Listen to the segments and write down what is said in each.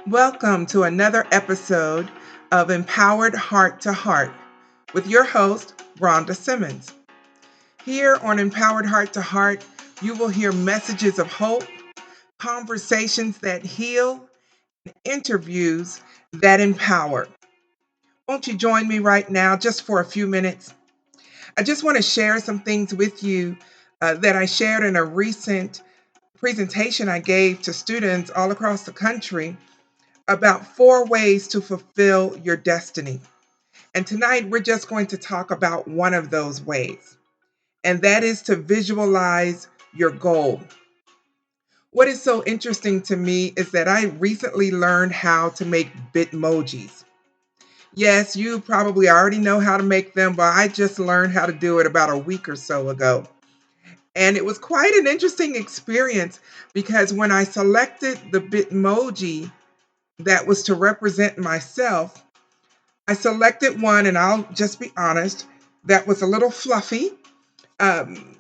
Welcome to another episode of Empowered Heart to Heart with your host, Rhonda Simmons. Here on Empowered Heart to Heart, you will hear messages of hope, conversations that heal, and interviews that empower. Won't you join me right now just for a few minutes? I just want to share some things with you that I shared in a recent presentation I gave to students all across the country about 4 ways to fulfill your destiny. And tonight we're just going to talk about one of those ways, and that is to visualize your goal. What is so interesting to me is that I recently learned how to make Bitmojis. Yes, you probably already know how to make them, but I just learned how to do it about a week or so ago. And it was quite an interesting experience because when I selected the Bitmoji that was to represent myself, I selected one, and I'll just be honest, that was a little fluffy, and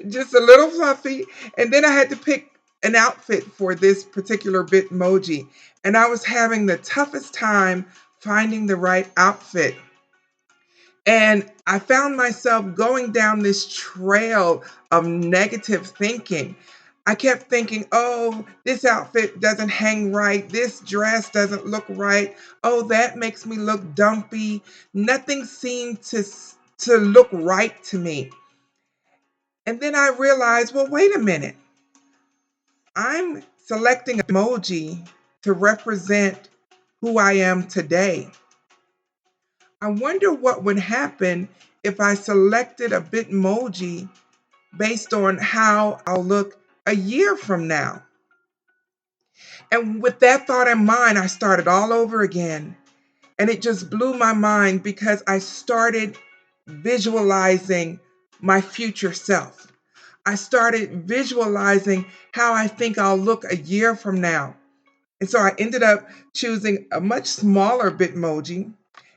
just a little fluffy. And then I had to pick an outfit for this particular Bitmoji, and I was having the toughest time finding the right outfit. And I found myself going down this trail of negative thinking. I kept thinking, oh, this outfit doesn't hang right. This dress doesn't look right. Oh, that makes me look dumpy. Nothing seemed to look right to me. And then I realized, well, wait a minute. I'm selecting an emoji to represent who I am today. I wonder what would happen if I selected a Bitmoji based on how I'll look a year from now. And with that thought in mind, I started all over again. And it just blew my mind because I started visualizing my future self. I started visualizing how I think I'll look a year from now. And so I ended up choosing a much smaller Bitmoji.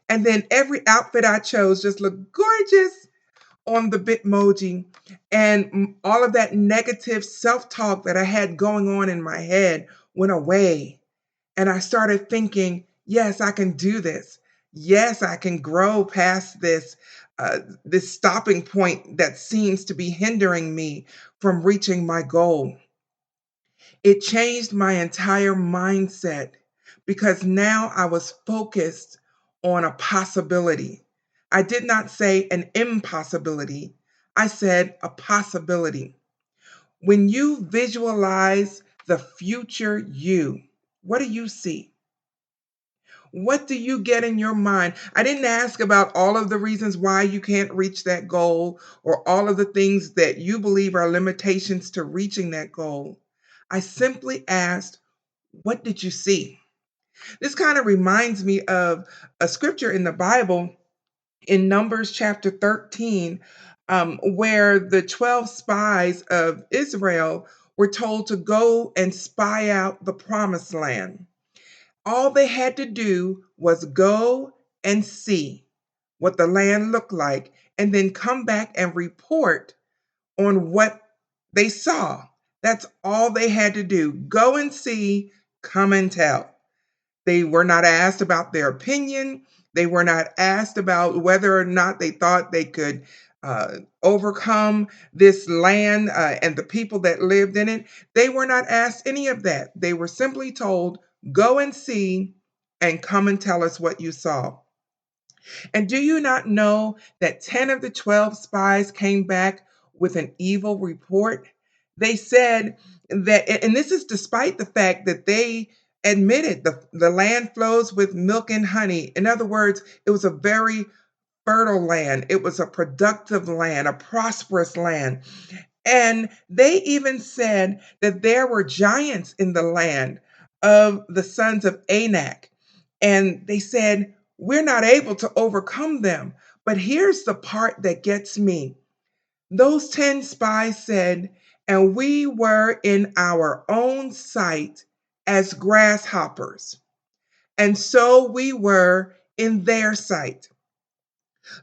And then every outfit I chose just looked gorgeous on the Bitmoji. And all of that negative self talk that I had going on in my head went away. And I started thinking, yes, I can do this. Yes, I can grow past this stopping point that seems to be hindering me from reaching my goal. It changed my entire mindset because now I was focused on a possibility. I did not say an impossibility. I said a possibility. When you visualize the future you, what do you see? What do you get in your mind? I didn't ask about all of the reasons why you can't reach that goal or all of the things that you believe are limitations to reaching that goal. I simply asked, what did you see? This kind of reminds me of a scripture in the Bible in Numbers chapter 13, where the 12 spies of Israel were told to go and spy out the promised land. All they had to do was go and see what the land looked like and then come back and report on what they saw. That's all they had to do. Go and see, come and tell. They were not asked about their opinion. They were not asked about whether or not they thought they could overcome this land and the people that lived in it. They were not asked any of that. They were simply told, go and see and come and tell us what you saw. And do you not know that 10 of the 12 spies came back with an evil report? They said that, and this is despite the fact that they admitted the land flows with milk and honey. In other words, it was a very fertile land, it was a productive land, a prosperous land. And they even said that there were giants in the land of the sons of Anak. And they said, we're not able to overcome them. But here's the part that gets me. Those 10 spies said, and we were in our own sight as grasshoppers. And so we were in their sight.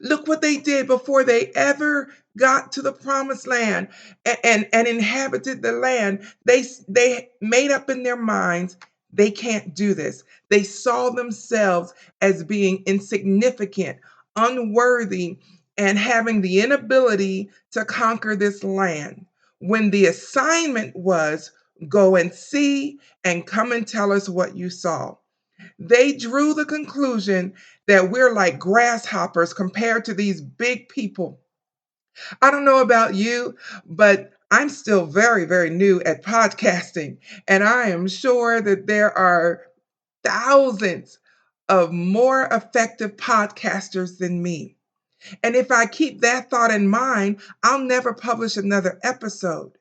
Look what they did before they ever got to the promised land and inhabited the land. They made up in their minds they can't do this. They saw themselves as being insignificant, unworthy, and having the inability to conquer this land. When the assignment was go and see and come and tell us what you saw. They drew the conclusion that we're like grasshoppers compared to these big people. I don't know about you, but I'm still very, very new at podcasting. And I am sure that there are thousands of more effective podcasters than me. And if I keep that thought in mind, I'll never publish another episode.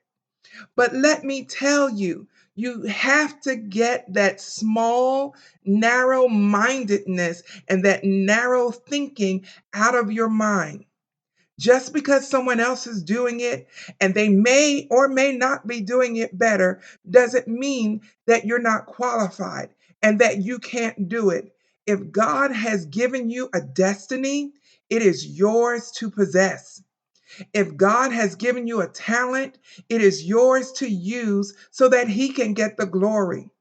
But let me tell you, you have to get that small, narrow mindedness and that narrow thinking out of your mind. Just because someone else is doing it and they may or may not be doing it better doesn't mean that you're not qualified and that you can't do it. If God has given you a destiny, it is yours to possess. If God has given you a talent, it is yours to use so that He can get the glory.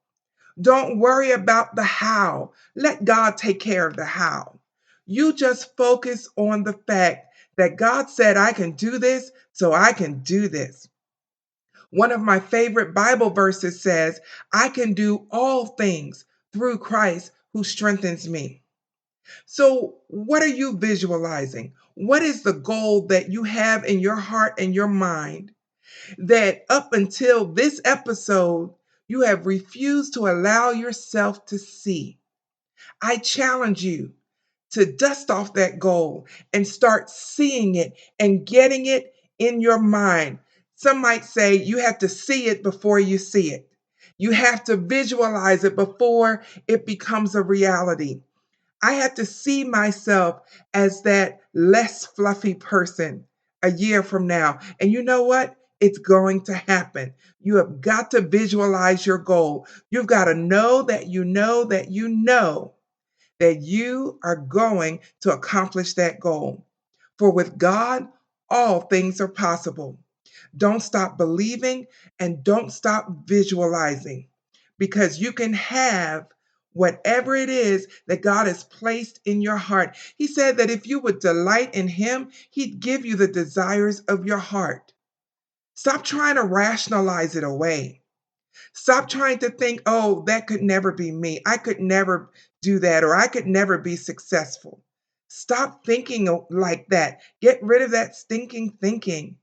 Don't worry about the how. Let God take care of the how. You just focus on the fact that God said, I can do this, so I can do this. One of my favorite Bible verses says, I can do all things through Christ who strengthens me. So, what are you visualizing? What is the goal that you have in your heart and your mind that up until this episode, you have refused to allow yourself to see? I challenge you to dust off that goal and start seeing it and getting it in your mind. Some might say you have to see it before you see it. You have to visualize it before it becomes a reality. I had to see myself as that less fluffy person a year from now. And you know what? It's going to happen. You have got to visualize your goal. You've got to know that you know that you know that you are going to accomplish that goal. For with God, all things are possible. Don't stop believing and don't stop visualizing because you can have whatever it is that God has placed in your heart. He said that if you would delight in Him, He'd give you the desires of your heart. Stop trying to rationalize it away. Stop trying to think, oh, that could never be me. I could never do that, or I could never be successful. Stop thinking like that. Get rid of that stinking thinking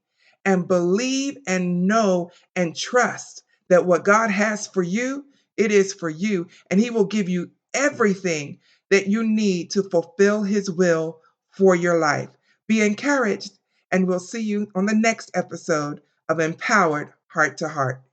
and believe and know and trust that what God has for you, it is for you, and He will give you everything that you need to fulfill His will for your life. Be encouraged, and we'll see you on the next episode of Empowered Heart to Heart.